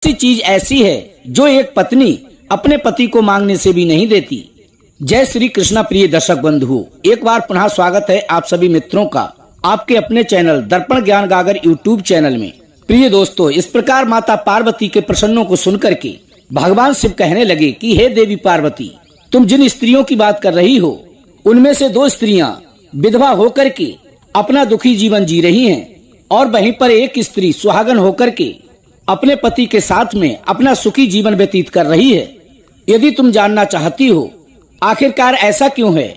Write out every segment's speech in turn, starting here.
सी चीज ऐसी है जो एक पत्नी अपने पति को मांगने से भी नहीं देती। जय श्री कृष्णा। प्रिय दर्शक बंधुओं, एक बार पुनः स्वागत है आप सभी मित्रों का आपके अपने चैनल दर्पण ज्ञान गागर यूट्यूब चैनल में। प्रिय दोस्तों, इस प्रकार माता पार्वती के प्रसन्नों को सुनकर के भगवान शिव कहने लगे कि हे देवी पार्वती, तुम जिन स्त्रियों की बात कर रही हो उनमें से 2 स्त्रियां विधवा होकर के अपना दुखी जीवन जी रही हैं और वहीं पर एक स्त्री सुहागन होकर के अपने पति के साथ में अपना सुखी जीवन व्यतीत कर रही है। यदि तुम जानना चाहती हो आखिरकार ऐसा क्यों है,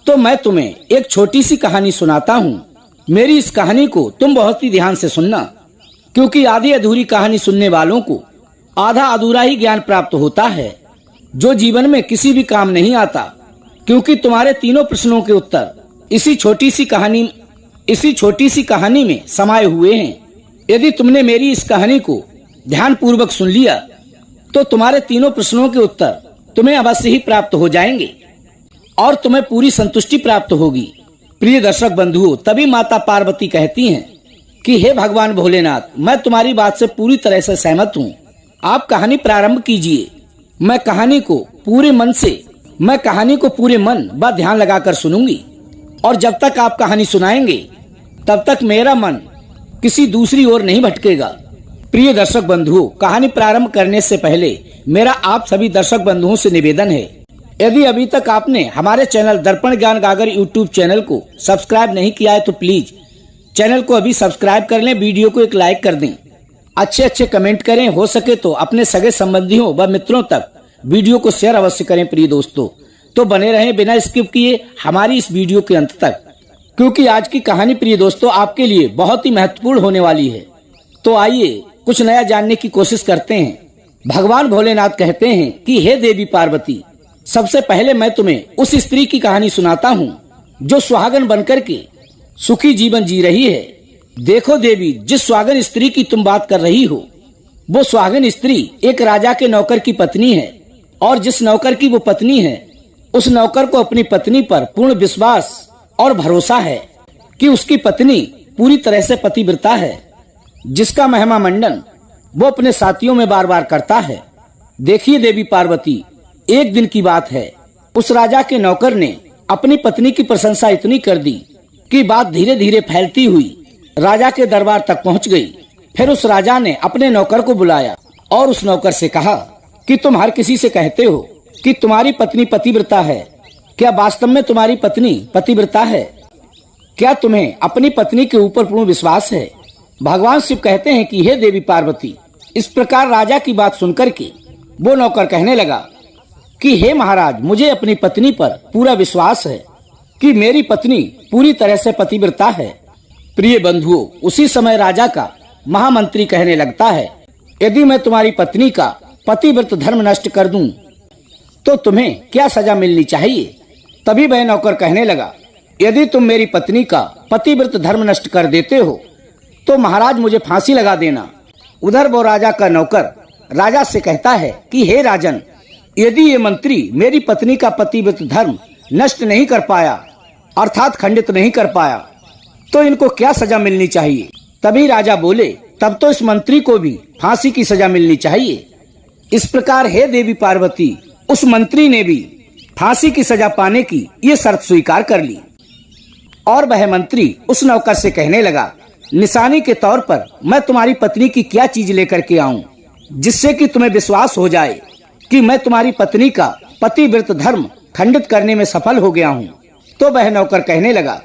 तो मैं तुम्हें एक छोटी सी कहानी सुनाता हूँ। मेरी इस कहानी को तुम बहुत ही ध्यान से सुनना, क्योंकि आधी अधूरी कहानी सुनने वालों को आधा अधूरा ही ज्ञान प्राप्त होता है, जो जीवन में किसी भी काम नहीं आता। क्योंकि तुम्हारे तीनों प्रश्नों के उत्तर इसी छोटी सी कहानी में समाये हुए हैं। यदि तुमने मेरी इस कहानी को ध्यान पूर्वक सुन लिया तो तुम्हारे तीनों प्रश्नों के उत्तर तुम्हें अवश्य ही प्राप्त हो जाएंगे और तुम्हें पूरी संतुष्टि प्राप्त होगी। प्रिय दर्शक बंधुओं, तभी माता पार्वती कहती हैं कि हे भगवान भोलेनाथ, मैं तुम्हारी बात से पूरी तरह से सहमत हूँ। आप कहानी प्रारंभ कीजिए। मैं कहानी को पूरे मन व ध्यान लगाकर सुनूंगी और जब तक आप कहानी सुनाएंगे तब तक मेरा मन किसी दूसरी ओर नहीं भटकेगा। प्रिय दर्शक बंधुओं, कहानी प्रारंभ करने से पहले मेरा आप सभी दर्शक बंधुओं से निवेदन है, यदि अभी तक आपने हमारे चैनल दर्पण ज्ञान गागर यूट्यूब चैनल को सब्सक्राइब नहीं किया है तो प्लीज चैनल को अभी सब्सक्राइब कर लें, वीडियो को एक लाइक कर दें, अच्छे कमेंट करें, हो सके तो अपने सगे संबंधियों व मित्रों तक वीडियो को शेयर अवश्य करें। प्रिय दोस्तों, तो बने रहें बिना स्किप किए हमारी इस वीडियो के अंत तक, क्योंकि आज की कहानी प्रिय दोस्तों आपके लिए बहुत ही महत्वपूर्ण होने वाली है। तो आइए कुछ नया जानने की कोशिश करते हैं। भगवान भोलेनाथ कहते हैं कि हे देवी पार्वती, सबसे पहले मैं तुम्हें उस स्त्री की कहानी सुनाता हूँ जो सुहागन बनकर के सुखी जीवन जी रही है। देखो देवी, जिस सुहागन स्त्री की तुम बात कर रही हो वो सुहागन स्त्री एक राजा के नौकर की पत्नी है, और जिस नौकर की वो पत्नी है उस नौकर को अपनी पत्नी पर पूर्ण विश्वास और भरोसा है कि उसकी पत्नी पूरी तरह से पतिव्रता है, जिसका महिमा मंडन वो अपने साथियों में बार बार करता है। देखिए देवी पार्वती, एक दिन की बात है, उस राजा के नौकर ने अपनी पत्नी की प्रशंसा इतनी कर दी कि बात धीरे धीरे फैलती हुई राजा के दरबार तक पहुंच गई। फिर उस राजा ने अपने नौकर को बुलाया और उस नौकर से कहा कि तुम हर किसी से कहते हो कि तुम्हारी पत्नी पतिव्रता है, क्या वास्तव में तुम्हारी पत्नी पतिव्रता है? क्या तुम्हें अपनी पत्नी के ऊपर पूर्ण विश्वास है? भगवान शिव कहते हैं कि हे देवी पार्वती, इस प्रकार राजा की बात सुनकर के वो नौकर कहने लगा कि हे महाराज, मुझे अपनी पत्नी पर पूरा विश्वास है कि मेरी पत्नी पूरी तरह से पतिव्रता है। प्रिय बंधुओं, उसी समय राजा का महामंत्री कहने लगता है, यदि मैं तुम्हारी पत्नी का पतिव्रत धर्म नष्ट कर दूं तो तुम्हें क्या सजा मिलनी चाहिए? तभी वह नौकर कहने लगा, यदि तुम मेरी पत्नी का पतिव्रत धर्म नष्ट कर देते हो तो महाराज मुझे फांसी लगा देना। उधर वो राजा का नौकर राजा से कहता है कि हे राजन, यदि ये मंत्री मेरी पत्नी का पतिव्रत धर्म नष्ट नहीं कर पाया अर्थात खंडित नहीं कर पाया तो इनको क्या सजा मिलनी चाहिए? तभी राजा बोले, तब तो इस मंत्री को भी फांसी की सजा मिलनी चाहिए। इस प्रकार हे देवी पार्वती, उस मंत्री ने भी फांसी की सजा पाने की ये शर्त स्वीकार कर ली और वह मंत्री उस नौकर से कहने लगा, निशानी के तौर पर मैं तुम्हारी पत्नी की क्या चीज लेकर के आऊं जिससे कि तुम्हें विश्वास हो जाए कि मैं तुम्हारी पत्नी का पतिव्रत धर्म खंडित करने में सफल हो गया हूं। तो वह नौकर कहने लगा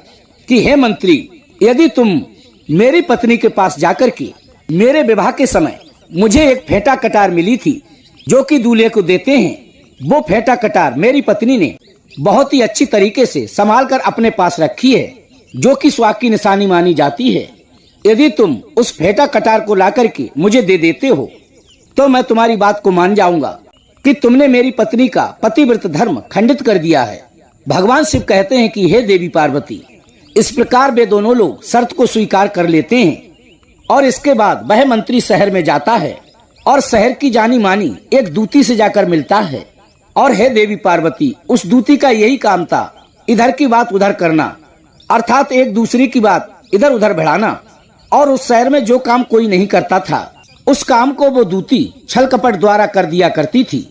कि हे मंत्री, यदि तुम मेरी पत्नी के पास जाकर के मेरे विवाह के समय मुझे एक फेंटा कटार मिली थी जो कि दूल्हे को देते हैं, वो फेंटा कटार मेरी पत्नी ने बहुत ही अच्छी तरीके से संभाल कर अपने पास रखी है, जो कि सुहाग की निशानी मानी जाती है। यदि तुम उस फेंटा कटार को लाकर के मुझे दे देते हो तो मैं तुम्हारी बात को मान जाऊंगा कि तुमने मेरी पत्नी का पतिव्रत धर्म खंडित कर दिया है। भगवान शिव कहते हैं कि हे देवी पार्वती, इस प्रकार वे दोनों लोग शर्त को स्वीकार कर लेते हैं और इसके बाद वह मंत्री शहर में जाता है और शहर की जानी मानी एक दूती से जाकर मिलता है। और हे देवी पार्वती, उस दूती का यही काम था, इधर की बात उधर करना, अर्थात एक दूसरे की बात इधर उधर बढ़ाना। और उस शहर में जो काम कोई नहीं करता था उस काम को वो दूती छल कपट द्वारा कर दिया करती थी।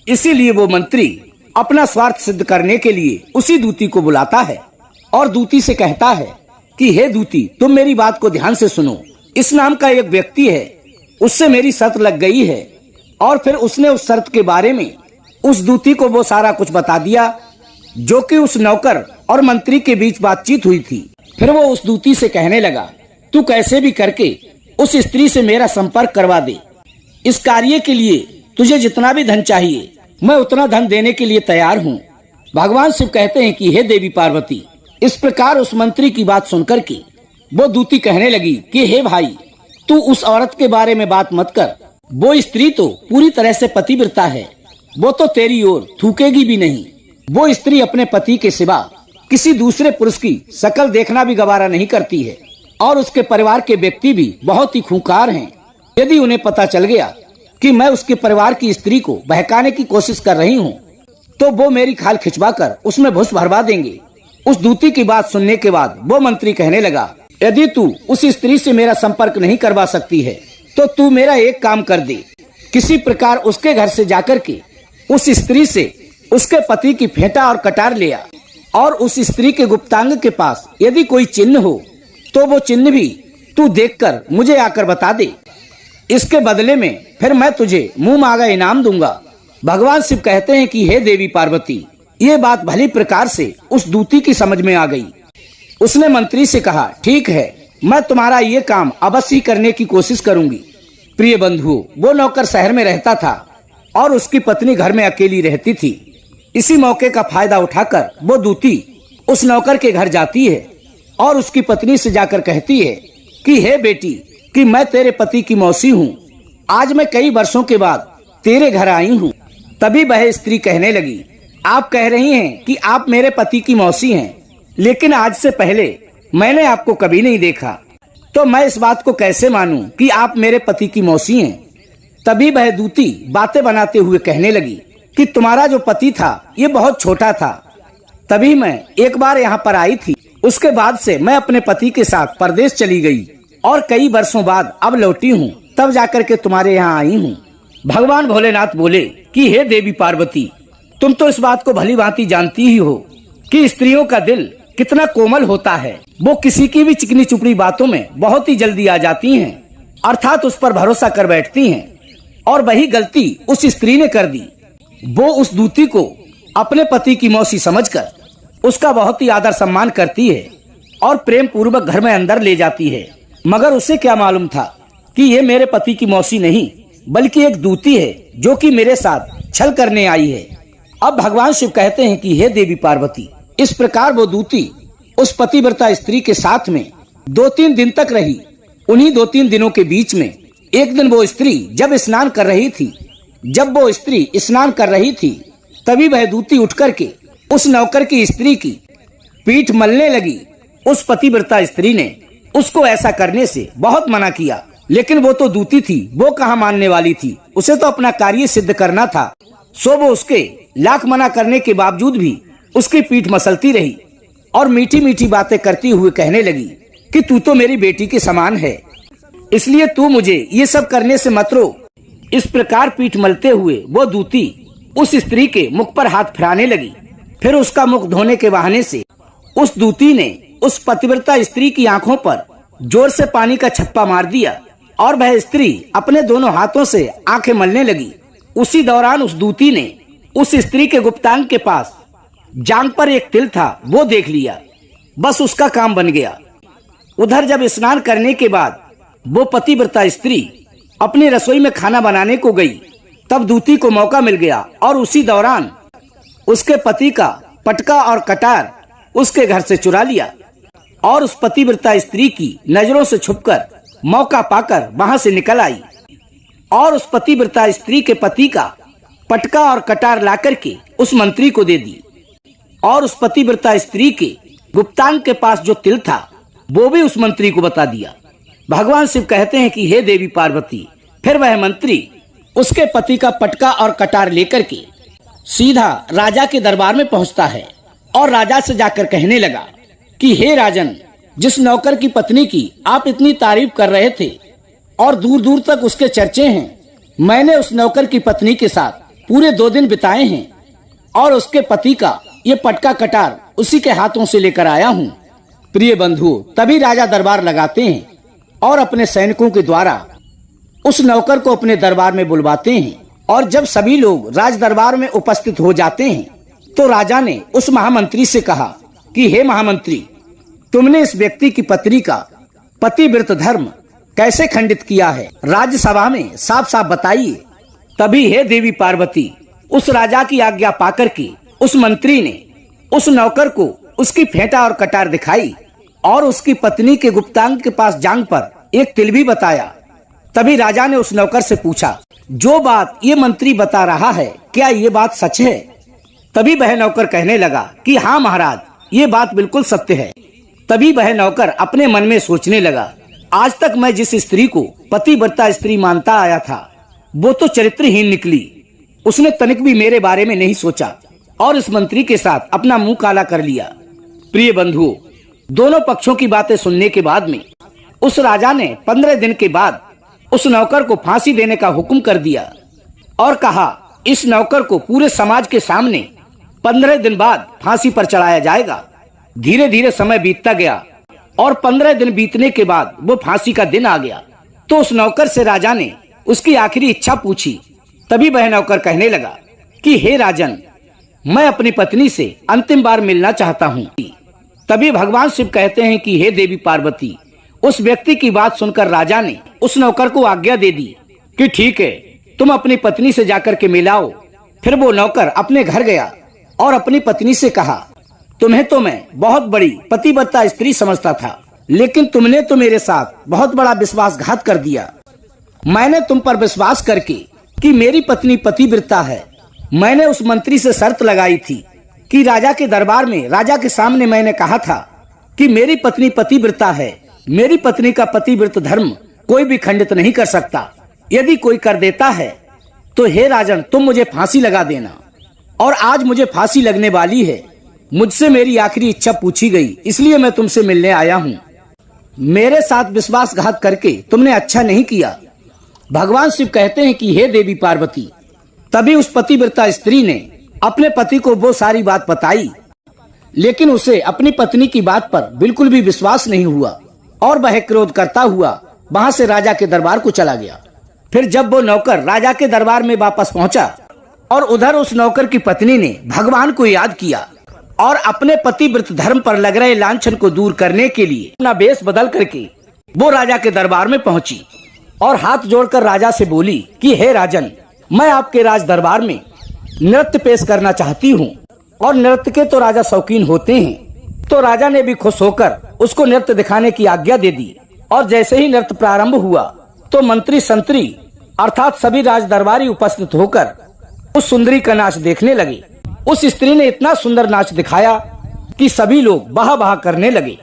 इसीलिए वो मंत्री अपना स्वार्थ सिद्ध करने के लिए उसी दूती को बुलाता है और दूती से कहता है कि हे दूती, तुम मेरी बात को ध्यान से सुनो। इस नाम का एक व्यक्ति है, उससे मेरी शर्त लग गई है। और फिर उसने उस शर्त के बारे में उस दूती को वो सारा कुछ बता दिया जो कि उस नौकर और मंत्री के बीच बातचीत हुई थी। फिर वो उस दूती से कहने लगा, तू कैसे भी करके उस स्त्री से मेरा संपर्क करवा दे। इस कार्य के लिए तुझे जितना भी धन चाहिए मैं उतना धन देने के लिए तैयार हूँ। भगवान शिव कहते हैं कि हे देवी पार्वती। इस प्रकार उस मंत्री की बात सुनकर के वो दूती कहने लगी कि हे भाई, तू उस औरत के बारे में बात मत कर। वो स्त्री तो पूरी तरह से पतिव्रता है, वो तो तेरी ओर थूकेगी भी नहीं। वो स्त्री अपने पति के सिवा किसी दूसरे पुरुष की शक्ल देखना भी गवारा नहीं करती है और उसके परिवार के व्यक्ति भी बहुत ही खूंखार हैं। यदि उन्हें पता चल गया कि मैं उसके परिवार की स्त्री को बहकाने की कोशिश कर रही हूँ तो वो मेरी खाल खिंचवा कर उसमें भूस भरवा देंगे। उस दूती की बात सुनने के बाद वो मंत्री कहने लगा, यदि तू उस स्त्री से मेरा संपर्क नहीं करवा सकती है तो तू मेरा एक काम कर दे। किसी प्रकार उसके घर से जाकर के उस स्त्री से उसके पति की फेंटा और कटार ले आ और उस स्त्री के गुप्तांग के पास यदि कोई चिन्ह हो तो वो चिन्ह भी तू देखकर मुझे आकर बता दे। इसके बदले में फिर मैं तुझे मुंह मांगा इनाम दूंगा। भगवान शिव कहते हैं कि हे देवी पार्वती, ये बात भली प्रकार से उस दूती की समझ में आ गई। उसने मंत्री से कहा, ठीक है, मैं तुम्हारा ये काम अवश्य ही करने की कोशिश करूंगी। प्रिय बंधुओं, वो नौकर शहर में रहता था और उसकी पत्नी घर में अकेली रहती थी। इसी मौके का फायदा उठाकर वो दूती उस नौकर के घर जाती है और उसकी पत्नी से जाकर कहती है कि हे बेटी, कि मैं तेरे पति की मौसी हूँ। आज मैं कई वर्षों के बाद तेरे घर आई हूँ। तभी वह स्त्री कहने लगी, आप कह रही हैं कि आप मेरे पति की मौसी हैं, लेकिन आज से पहले मैंने आपको कभी नहीं देखा, तो मैं इस बात को कैसे मानूं कि आप मेरे पति की मौसी हैं। तभी वह दूती बातें बनाते हुए कहने लगी कि तुम्हारा जो पति था ये बहुत छोटा था, तभी मैं एक बार यहाँ पर आई थी। उसके बाद से मैं अपने पति के साथ परदेश चली गई और कई वर्षों बाद अब लौटी हूँ, तब जाकर के तुम्हारे यहाँ आई हूँ। भगवान भोलेनाथ बोले कि हे देवी पार्वती, तुम तो इस बात को भली भांति जानती ही हो कि स्त्रियों का दिल कितना कोमल होता है। वो किसी की भी चिकनी चुपड़ी बातों में बहुत ही जल्दी आ जाती हैं, अर्थात उस पर भरोसा कर बैठती हैं। और वही गलती उस स्त्री ने कर दी। वो उस दूती को अपने पति की मौसी समझकर उसका बहुत ही आदर सम्मान करती है और प्रेम पूर्वक घर में अंदर ले जाती है। मगर उसे क्या मालूम था कि ये मेरे पति की मौसी नहीं बल्कि एक दूती है जो कि मेरे साथ छल करने आई है। अब भगवान शिव कहते हैं कि हे देवी पार्वती, इस प्रकार वो दूती उस पतिव्रता स्त्री के साथ में 2-3 दिन तक रही। उन्हीं 2-3 दिनों के बीच में एक दिन वो स्त्री जब स्नान कर रही थी तभी वह दूती उठ करके उस नौकर की स्त्री की पीठ मलने लगी। उस पतिव्रता स्त्री ने उसको ऐसा करने से बहुत मना किया, लेकिन वो तो दूती थी, वो कहाँ मानने वाली थी। उसे तो अपना कार्य सिद्ध करना था। सो वो उसके लाख मना करने के बावजूद भी उसकी पीठ मसलती रही और मीठी मीठी बातें करती हुए कहने लगी कि तू तो मेरी बेटी के समान है, इसलिए तू मुझे ये सब करने से मत रोक। इस प्रकार पीठ मलते हुए वो दूती उस स्त्री के मुख पर हाथ फिराने लगी। फिर उसका मुख धोने के बहाने से उस दूती ने उस पतिव्रता स्त्री की आंखों पर जोर से पानी का छप्पा मार दिया और वह स्त्री अपने दोनों हाथों से आंखें मलने लगी। उसी दौरान उस दूती ने उस स्त्री के गुप्तांग के पास जांघ पर एक तिल था, वो देख लिया। बस उसका काम बन गया। उधर जब स्नान करने के बाद वो पतिव्रता स्त्री अपनी रसोई में खाना बनाने को गई, तब दूती को मौका मिल गया और उसी दौरान उसके पति का पटका और कटार उसके घर से चुरा लिया और उस पतिव्रता स्त्री की नजरों से छुपकर मौका पाकर वहां से निकल आई और उस पतिव्रता स्त्री के पति का पटका और कटार लाकर के उस मंत्री को दे दी और उस पतिव्रता स्त्री के गुप्तांग के पास जो तिल था वो भी उस मंत्री को बता दिया। भगवान शिव कहते हैं कि हे देवी पार्वती, फिर वह मंत्री उसके पति का पटका और कटार लेकर के सीधा राजा के दरबार में पहुंचता है और राजा से जाकर कहने लगा कि हे राजन, जिस नौकर की पत्नी की आप इतनी तारीफ कर रहे थे और दूर दूर तक उसके चर्चे हैं। मैंने उस नौकर की पत्नी के साथ पूरे 2 दिन बिताए हैं और उसके पति का ये पटका कटार उसी के हाथों से लेकर आया हूँ। प्रिय बंधु, तभी राजा दरबार लगाते हैं और अपने सैनिकों के द्वारा उस नौकर को अपने दरबार में बुलवाते हैं। और जब सभी लोग राज दरबार में उपस्थित हो जाते हैं तो राजा ने उस महामंत्री से कहा कि हे महामंत्री, तुमने इस व्यक्ति की पत्नी का पतिव्रत धर्म कैसे खंडित किया है? राज्यसभा में साफ साफ बताइए। तभी हे देवी पार्वती, उस राजा की आज्ञा पाकर के उस मंत्री ने उस नौकर को उसकी फेंटा और कटार दिखाई और उसकी पत्नी के गुप्तांग के पास जांग पर एक तिल भी बताया। तभी राजा ने उस नौकर से पूछा, जो बात ये मंत्री बता रहा है क्या ये बात सच है? तभी वह नौकर कहने लगा कि हाँ महाराज, ये बात बिल्कुल सत्य है। तभी वह नौकर अपने मन में सोचने लगा, आज तक मैं जिस स्त्री को पतिव्रता स्त्री मानता आया था वो तो चरित्रहीन निकली। उसने तनिक भी मेरे बारे में नहीं सोचा और इस मंत्री के साथ अपना मुंह काला कर लिया। प्रिय बंधुओं, दोनों पक्षों की बातें सुनने के बाद में उस राजा ने 15 दिन के बाद उस नौकर को फांसी देने का हुक्म कर दिया और कहा, इस नौकर को पूरे समाज के सामने 15 दिन बाद फांसी पर चढ़ाया जाएगा। धीरे धीरे समय बीतता गया और 15 दिन बीतने के बाद वो फांसी का दिन आ गया। तो उस नौकर से राजा ने उसकी आखिरी इच्छा पूछी। तभी वह नौकर कहने लगा कि हे राजन, मैं अपनी पत्नी से अंतिम बार मिलना चाहता हूँ। तभी भगवान शिव कहते हैं कि हे देवी पार्वती, उस व्यक्ति की बात सुनकर राजा ने उस नौकर को आज्ञा दे दी कि ठीक है, तुम अपनी पत्नी से जाकर के मिलाओ। फिर वो नौकर अपने घर गया और अपनी पत्नी से कहा, तुम्हें तो मैं बहुत बड़ी पतिव्रता स्त्री समझता था, लेकिन तुमने तो मेरे साथ बहुत बड़ा विश्वासघात कर दिया। मैंने तुम पर विश्वास करके कि मेरी पत्नी पतिव्रता है, मैंने उस मंत्री से शर्त लगाई थी कि राजा के दरबार में राजा के सामने मैंने कहा था कि मेरी पत्नी पतिव्रता है, मेरी पत्नी का पतिव्रत धर्म कोई भी खंडित नहीं कर सकता। यदि कोई कर देता है तो हे राजन, तुम मुझे फांसी लगा देना। और आज मुझे फांसी लगने वाली है। मुझसे मेरी आखिरी इच्छा पूछी गई, इसलिए मैं तुमसे मिलने आया हूँ। मेरे साथ विश्वासघात करके तुमने अच्छा नहीं किया। भगवान शिव कहते हैं कि हे देवी पार्वती, तभी उस पतिव्रता स्त्री ने अपने पति को वो सारी बात बताई, लेकिन उसे अपनी पत्नी की बात पर बिल्कुल भी विश्वास नहीं हुआ और वह क्रोध करता हुआ वहां से राजा के दरबार को चला गया। फिर जब वो नौकर राजा के दरबार में वापस पहुंचा और उधर उस नौकर की पत्नी ने भगवान को याद किया और अपने पतिव्रत धर्म पर लग रहे लांछन को दूर करने के लिए अपना वेश बदल करके वो राजा के दरबार में पहुंची और हाथ जोड़कर राजा से बोली कि हे राजन, मैं आपके राज दरबार में नृत्य पेश करना चाहती हूँ। और नृत्य के तो राजा शौकीन होते हैं। तो राजा ने भी खुश होकर उसको नृत्य दिखाने की आज्ञा दे दी। और जैसे ही नृत्य प्रारंभ हुआ तो मंत्री संतरी अर्थात सभी राज दरबारी उपस्थित होकर उस सुंदरी का नाच देखने लगे। उस स्त्री ने इतना सुंदर नाच दिखाया कि सभी लोग वाह वाह करने लगे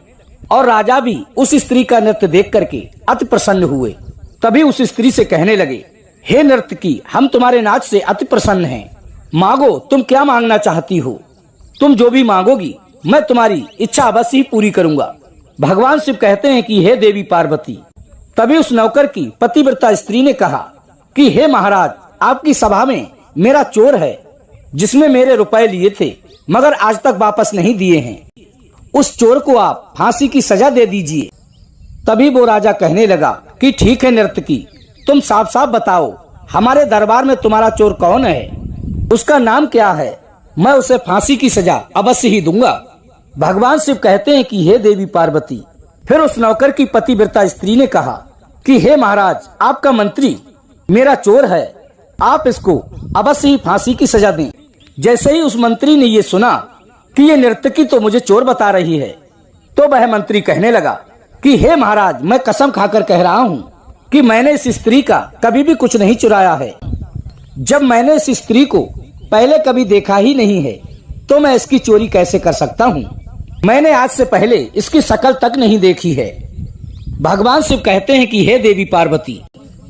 और राजा भी उस स्त्री का नृत्य देख करके अति प्रसन्न हुए। तभी उस स्त्री से कहने लगे, हे नर्तकी, हम तुम्हारे नाच से अति प्रसन्न हैं। मांगो, तुम क्या मांगना चाहती हो? तुम जो भी मांगोगी मैं तुम्हारी इच्छा अवश्य ही पूरी करूंगा। भगवान शिव कहते हैं कि हे देवी पार्वती। तभी उस नौकर की पतिव्रता स्त्री ने कहा कि हे महाराज, आपकी सभा में मेरा चोर है जिसने मेरे रुपए लिए थे मगर आज तक वापस नहीं दिए हैं। उस चोर को आप फांसी की सजा दे दीजिए। तभी वो राजा कहने लगा कि ठीक है नर्तकी, तुम साफ साफ बताओ हमारे दरबार में तुम्हारा चोर कौन है, उसका नाम क्या है, मैं उसे फांसी की सजा अवश्य ही दूंगा। भगवान शिव कहते हैं कि हे देवी पार्वती। फिर उस नौकर की पतिव्रता स्त्री ने कहा कि हे महाराज, आपका मंत्री मेरा चोर है, आप इसको अवश्य ही फांसी की सजा दें। जैसे ही उस मंत्री ने ये सुना कि ये नर्तकी तो मुझे चोर बता रही है, तो वह मंत्री कहने लगा कि हे महाराज, मैं कसम खाकर कह रहा हूँ कि मैंने इस स्त्री का कभी भी कुछ नहीं चुराया है। जब मैंने इस स्त्री को पहले कभी देखा ही नहीं है तो मैं इसकी चोरी कैसे कर सकता हूँ? मैंने आज से पहले इसकी शक्ल तक नहीं देखी है। भगवान शिव कहते हैं कि हे देवी पार्वती।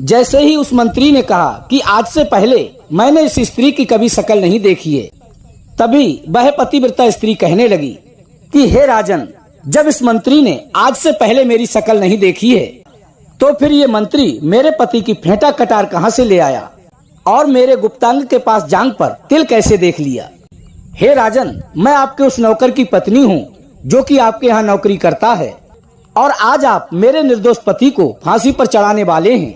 जैसे ही उस मंत्री ने कहा कि आज से पहले मैंने इस स्त्री की कभी शक्ल नहीं देखी है, तभी वह पतिव्रता स्त्री कहने लगी कि हे राजन, जब इस मंत्री ने आज से पहले मेरी शक्ल नहीं देखी है तो फिर ये मंत्री मेरे पति की फेंटा कटार कहाँ से ले आया और मेरे गुप्तांग के पास जांग पर तिल कैसे देख लिया? हे राजन, मैं आपके उस नौकर की पत्नी हूँ जो कि आपके यहाँ नौकरी करता है और आज आप मेरे निर्दोष पति को फांसी पर चढ़ाने वाले हैं।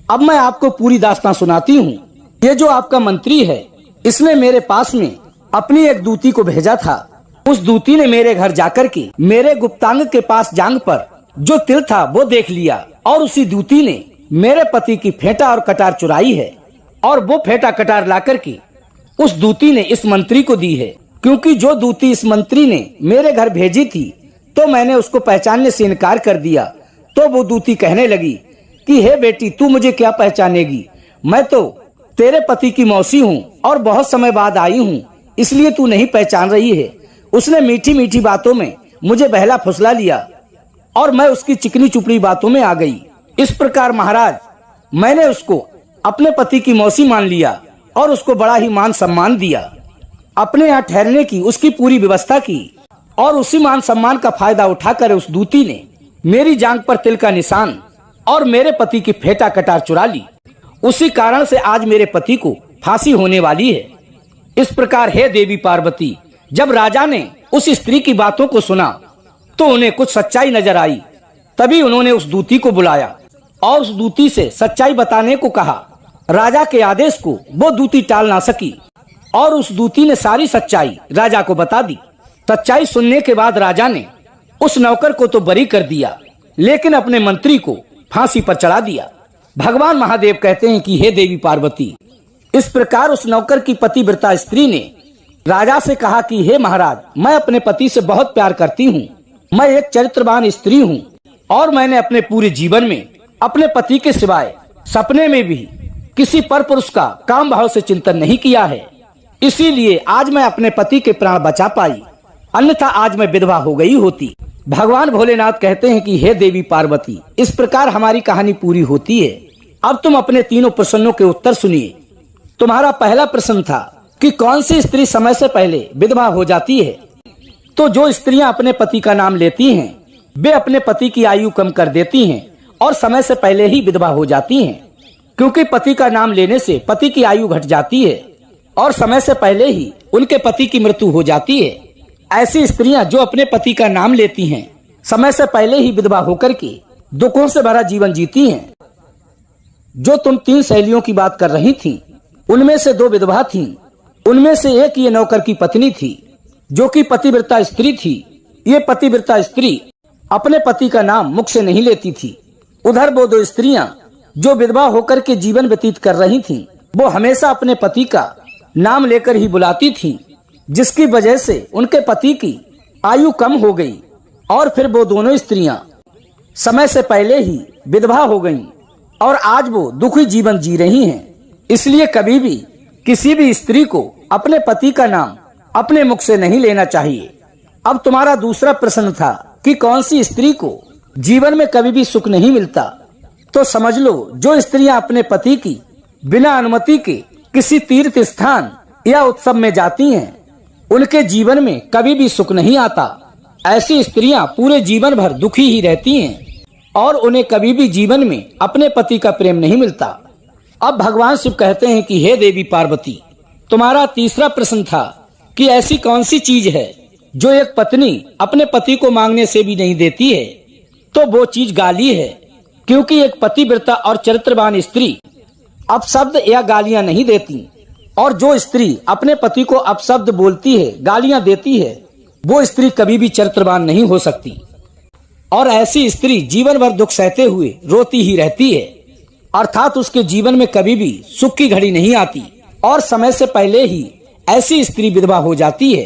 अब मैं आपको पूरी दास्तान सुनाती हूँ। ये जो आपका मंत्री है, इसने मेरे पास में अपनी एक दूती को भेजा था। उस दूती ने मेरे घर जाकर के मेरे गुप्तांग के पास जांग पर जो तिल था वो देख लिया और उसी दूती ने मेरे पति की फेंटा और कटार चुराई है और वो फेंटा कटार ला करके उस दूती ने इस मंत्री को दी है। क्योंकि जो दूती इस मंत्री ने मेरे घर भेजी थी तो मैंने उसको पहचानने से इनकार कर दिया। तो वो दूती कहने लगी कि हे बेटी, तू मुझे क्या पहचानेगी, मैं तो तेरे पति की मौसी हूँ और बहुत समय बाद आई हूँ, इसलिए तू नहीं पहचान रही है। उसने मीठी मीठी बातों में मुझे बहला फुसला लिया और मैं उसकी चिकनी चुपड़ी बातों में आ गई। इस प्रकार महाराज, मैंने उसको अपने पति की मौसी मान लिया और उसको बड़ा ही मान सम्मान दिया। अपने यहाँ ठहरने की उसकी पूरी व्यवस्था की और उसी मान सम्मान का फायदा उठाकर उस दूती ने मेरी जांग पर तिल का निशान और मेरे पति की फेंटा कटार चुरा ली। उसी कारण से आज मेरे पति को फांसी होने वाली है। इस प्रकार हे देवी पार्वती, जब राजा ने उस स्त्री की बातों को सुना तो उन्हें कुछ सच्चाई नजर आई। तभी उन्होंने उस दूती को बुलाया और उस दूती से सच्चाई बताने को कहा। राजा के आदेश को वो दूती टाल ना सकी और उस दूती ने सारी सच्चाई राजा को बता दी। सच्चाई सुनने के बाद राजा ने उस नौकर को तो बरी कर दिया, लेकिन अपने मंत्री को फांसी पर चढ़ा दिया। भगवान महादेव कहते हैं कि हे देवी पार्वती, इस प्रकार उस नौकर की पतिव्रता स्त्री ने राजा से कहा कि हे महाराज, मैं अपने पति से बहुत प्यार करती हूँ, मैं एक चरित्रवान स्त्री हूँ और मैंने अपने पूरे जीवन में अपने पति के सिवाय सपने में भी किसी पर पुरुष का काम भाव से चिंतन नहीं किया है। इसीलिए आज मैं अपने पति के प्राण बचा पाई, अन्यथा आज मैं विधवा हो गई होती। भगवान भोलेनाथ कहते हैं कि हे देवी पार्वती, इस प्रकार हमारी कहानी पूरी होती है। अब तुम अपने तीनों प्रश्नों के उत्तर सुनिए। तुम्हारा पहला प्रश्न था कि कौन सी स्त्री समय से पहले विधवा हो जाती है। तो जो स्त्रियां अपने पति का नाम लेती हैं, वे अपने पति की आयु कम कर देती हैं और समय से पहले ही विधवा हो जाती हैं। क्योंकि पति का नाम लेने से पति की आयु घट जाती है और समय से पहले ही उनके पति की मृत्यु हो जाती है। ऐसी स्त्रियां जो अपने पति का नाम लेती हैं, समय से पहले ही विधवा होकर के दुखों से भरा जीवन जीती हैं। जो तुम 3 सहेलियों की बात कर रही थी, उनमें से 2 विधवा थीं। उनमें से एक ये नौकर की पत्नी थी जो कि पतिव्रता स्त्री थी। ये पतिव्रता स्त्री अपने पति का नाम मुख से नहीं लेती थी। उधर वो 2 स्त्रियां जो विधवा होकर के जीवन व्यतीत कर रही थीं, वो हमेशा अपने पति का नाम लेकर ही बुलाती थीं, जिसकी वजह से उनके पति की आयु कम हो गई और फिर वो दोनों स्त्रियां समय से पहले ही विधवा हो गईं और आज वो दुखी जीवन जी रही हैं। इसलिए कभी भी किसी भी स्त्री को अपने पति का नाम अपने मुख से नहीं लेना चाहिए। अब तुम्हारा दूसरा प्रश्न था कि कौन सी स्त्री को जीवन में कभी भी सुख नहीं मिलता। तो समझ लो, जो स्त्रियां अपने पति की बिना अनुमति के किसी तीर्थ स्थान या उत्सव में जाती हैं, उनके जीवन में कभी भी सुख नहीं आता। ऐसी स्त्रियां पूरे जीवन भर दुखी ही रहती हैं और उन्हें कभी भी जीवन में अपने पति का प्रेम नहीं मिलता। अब भगवान शिव कहते हैं कि हे देवी पार्वती, तुम्हारा तीसरा प्रश्न था कि ऐसी कौन सी चीज है जो एक पत्नी अपने पति को मांगने से भी नहीं देती है। तो वो चीज गाली है। क्योंकि एक पतिव्रता और चरित्रवान स्त्री अपशब्द या गालियां नहीं देती और जो स्त्री अपने पति को अपशब्द बोलती है, गालियां देती है, वो स्त्री कभी भी चरित्रवान नहीं हो सकती और ऐसी स्त्री जीवन भर दुख सहते हुए रोती ही रहती है। अर्थात उसके जीवन में कभी भी सुख की घड़ी नहीं आती और समय से पहले ही ऐसी स्त्री विधवा हो जाती है।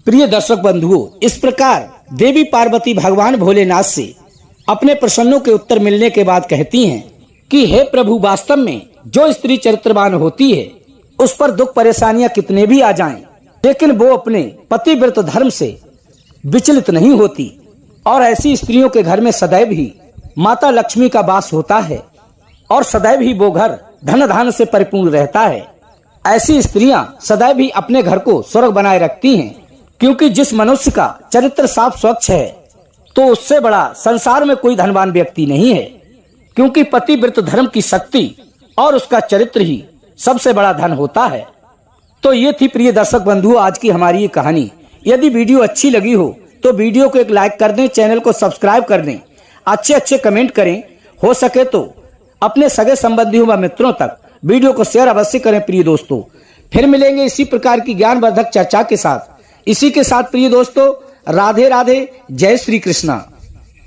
प्रिय दर्शक बंधुओं, इस प्रकार देवी पार्वती भगवान भोलेनाथ से अपने प्रश्नों के उत्तर मिलने के बाद कहती हैं कि हे प्रभु, वास्तव में जो स्त्री चरित्रवान होती है उस पर दुख परेशानियां कितने भी आ जाएं, लेकिन वो अपने पतिव्रत धर्म से विचलित नहीं होती और ऐसी स्त्रियों के घर में सदैव ही माता लक्ष्मी का वास होता है और सदैव ही वो घर धन धान्य से परिपूर्ण रहता है। ऐसी स्त्रियां सदैव ही अपने घर को स्वर्ग बनाए रखती हैं, क्योंकि जिस मनुष्य का चरित्र साफ स्वच्छ है तो उससे बड़ा संसार में कोई धनवान व्यक्ति नहीं है। क्योंकि पतिव्रत धर्म की शक्ति और उसका चरित्र ही सबसे बड़ा धन होता है। तो ये थी प्रिय दर्शक बंधुओं आज की हमारी ये कहानी। यदि वीडियो अच्छी लगी हो तो वीडियो को एक लाइक कर दें, चैनल को सब्सक्राइब कर दें, अच्छे अच्छे कमेंट करें, हो सके तो अपने सगे संबंधियों व मित्रों तक वीडियो को शेयर अवश्य करें। प्रिय दोस्तों फिर मिलेंगे इसी प्रकार की ज्ञानवर्धक चर्चा के साथ। इसी के साथ प्रिय दोस्तों राधे राधे, जय श्री कृष्णा।